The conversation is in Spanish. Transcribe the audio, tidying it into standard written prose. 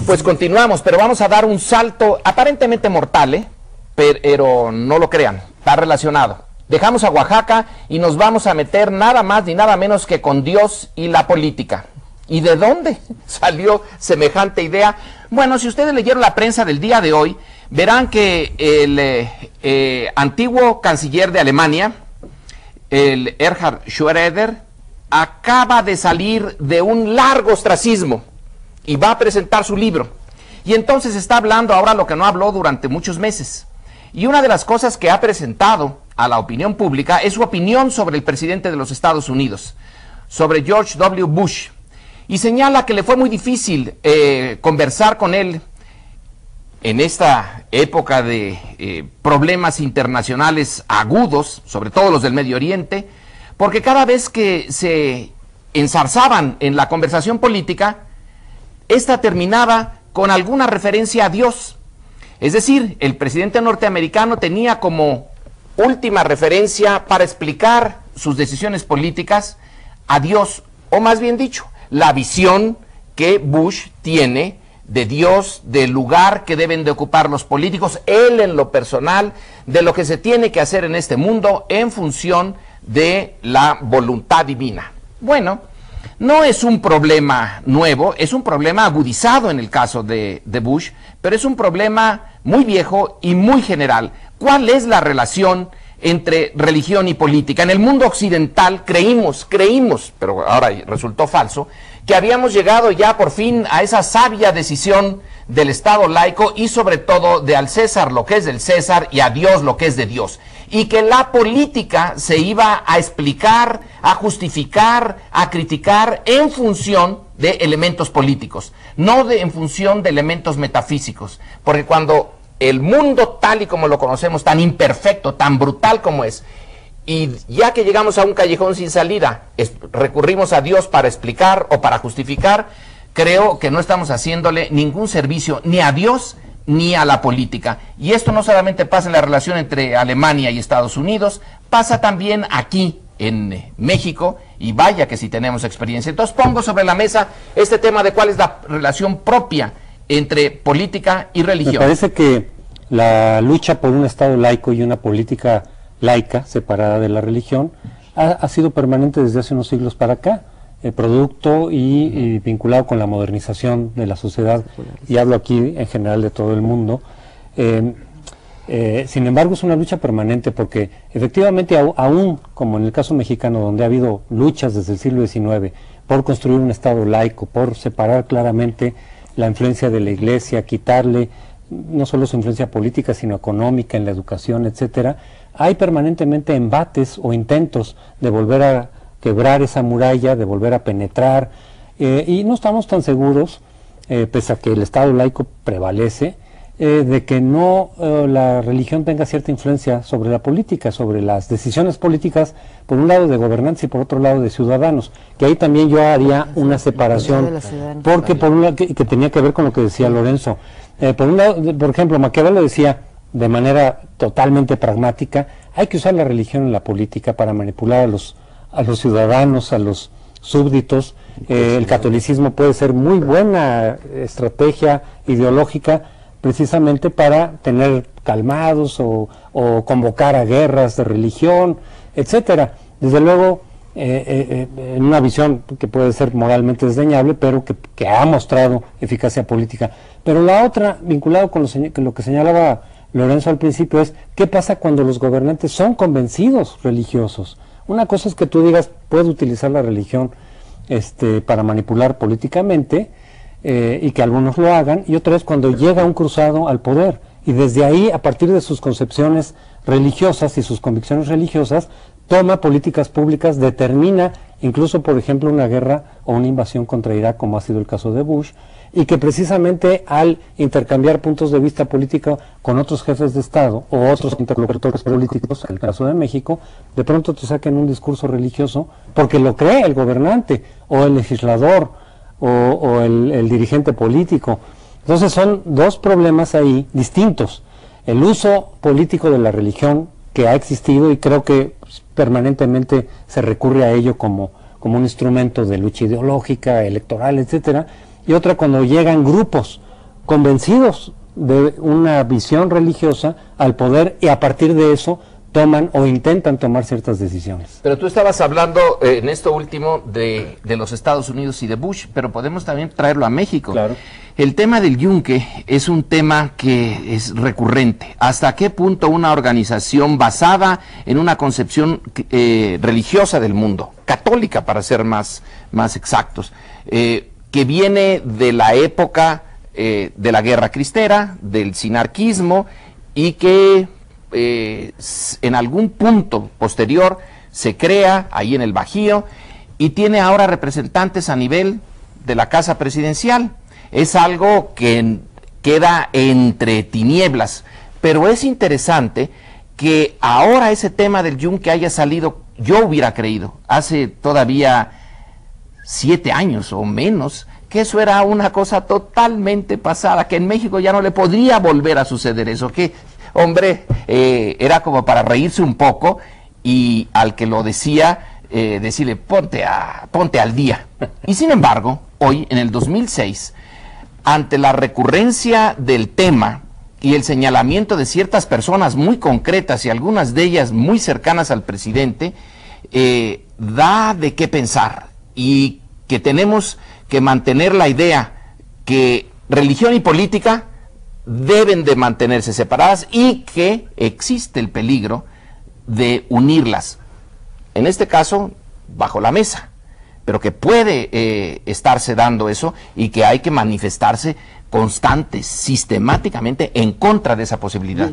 Pues continuamos, pero vamos a dar un salto aparentemente mortal, pero no lo crean, está relacionado. Dejamos a Oaxaca y nos vamos a meter nada más ni nada menos que con Dios y la política. ¿Y de dónde salió semejante idea? Bueno, si ustedes leyeron la prensa del día de hoy, verán que el antiguo canciller de Alemania, el Gerhard Schröder, acaba de salir de un largo ostracismo y va a presentar su libro. Y entonces está hablando ahora lo que no habló durante muchos meses. Y una de las cosas que ha presentado a la opinión pública es su opinión sobre el presidente de los Estados Unidos, sobre George W. Bush. Y señala que le fue muy difícil conversar con él en esta época de problemas internacionales agudos, sobre todo los del Medio Oriente, porque cada vez que se enzarzaban en la conversación política, esta terminaba con alguna referencia a Dios. Es decir, el presidente norteamericano tenía como última referencia para explicar sus decisiones políticas a Dios, o más bien dicho, la visión que Bush tiene de Dios, del lugar que deben de ocupar los políticos, él en lo personal, de lo que se tiene que hacer en este mundo en función de la voluntad divina. Bueno, no es un problema nuevo, es un problema agudizado en el caso de Bush, pero es un problema muy viejo y muy general. ¿Cuál es la relación entre religión y política? En el mundo occidental creímos, pero ahora resultó falso, que habíamos llegado ya por fin a esa sabia decisión del Estado laico y sobre todo de al César lo que es del César y a Dios lo que es de Dios. Y que la política se iba a explicar, a justificar, a criticar en función de elementos políticos, no en función de elementos metafísicos. Porque cuando el mundo tal y como lo conocemos, tan imperfecto, tan brutal como es, y ya que llegamos a un callejón sin salida, recurrimos a Dios para explicar o para justificar, creo que no estamos haciéndole ningún servicio ni a Dios ni a la política. Y esto no solamente pasa en la relación entre Alemania y Estados Unidos, pasa también aquí en México, y vaya que si tenemos experiencia. Entonces pongo sobre la mesa este tema de cuál es la relación propia entre política y religión. Me parece que la lucha por un Estado laico y una política laica, separada de la religión, ha sido permanente desde hace unos siglos para acá, producto y vinculado con la modernización de la sociedad, y hablo aquí en general de todo el mundo. Sin embargo, es una lucha permanente porque efectivamente, aún como en el caso mexicano, donde ha habido luchas desde el siglo XIX por construir un Estado laico, por separar claramente la influencia de la Iglesia, quitarle no solo su influencia política, sino económica, en la educación, etcétera, hay permanentemente embates o intentos de volver a quebrar esa muralla, de volver a penetrar, y no estamos tan seguros, pese a que el Estado laico prevalece, de que no la religión tenga cierta influencia sobre la política, sobre las decisiones políticas, por un lado de gobernantes y por otro lado de ciudadanos, que ahí también yo haría una separación, porque por un lado, que tenía que ver con lo que decía Lorenzo. Por un lado, por ejemplo, Maquiavelo decía de manera totalmente pragmática, hay que usar la religión en la política para manipular a los ciudadanos, a los súbditos. El catolicismo puede ser muy buena estrategia ideológica precisamente para tener calmados o convocar a guerras de religión, etcétera. Desde luego, en una visión que puede ser moralmente desdeñable, pero que ha mostrado eficacia política. Pero la otra, vinculado con lo que señalaba Lorenzo al principio, es ¿qué pasa cuando los gobernantes son convencidos religiosos? Una cosa es que tú digas, puedo utilizar la religión para manipular políticamente, y que algunos lo hagan, y otra es cuando llega un cruzado al poder, y desde ahí, a partir de sus concepciones religiosas y sus convicciones religiosas, toma políticas públicas, determina incluso, por ejemplo, una guerra o una invasión contra Irak, como ha sido el caso de Bush, y que precisamente al intercambiar puntos de vista político con otros jefes de Estado o otros interlocutores políticos, en el caso de México, de pronto te saquen un discurso religioso porque lo cree el gobernante o el legislador o el dirigente político. Entonces son dos problemas ahí distintos: el uso político de la religión, que ha existido y creo que permanentemente se recurre a ello como un instrumento de lucha ideológica, electoral, etcétera, y otra cuando llegan grupos convencidos de una visión religiosa al poder y a partir de eso toman o intentan tomar ciertas decisiones. Pero tú estabas hablando en esto último de los Estados Unidos y de Bush, pero podemos también traerlo a México. Claro. El tema del yunque es un tema que es recurrente. ¿Hasta qué punto una organización basada en una concepción religiosa del mundo, católica para ser más exactos, que viene de la época de la guerra cristera, del sinarquismo, y que en algún punto posterior se crea ahí en el Bajío y tiene ahora representantes a nivel de la Casa Presidencial? Es algo que queda entre tinieblas, pero es interesante que ahora ese tema del yunque haya salido. Yo hubiera creído hace todavía 7 años o menos que eso era una cosa totalmente pasada, que en México ya no le podría volver a suceder eso, que hombre, era como para reírse un poco y al que lo decía decirle ponte al día. Y sin embargo, hoy en el 2006, ante la recurrencia del tema y el señalamiento de ciertas personas muy concretas y algunas de ellas muy cercanas al presidente, da de qué pensar y que tenemos que mantener la idea que religión y política deben de mantenerse separadas y que existe el peligro de unirlas, en este caso bajo la mesa, pero que puede estarse dando eso y que hay que manifestarse constantes, sistemáticamente en contra de esa posibilidad.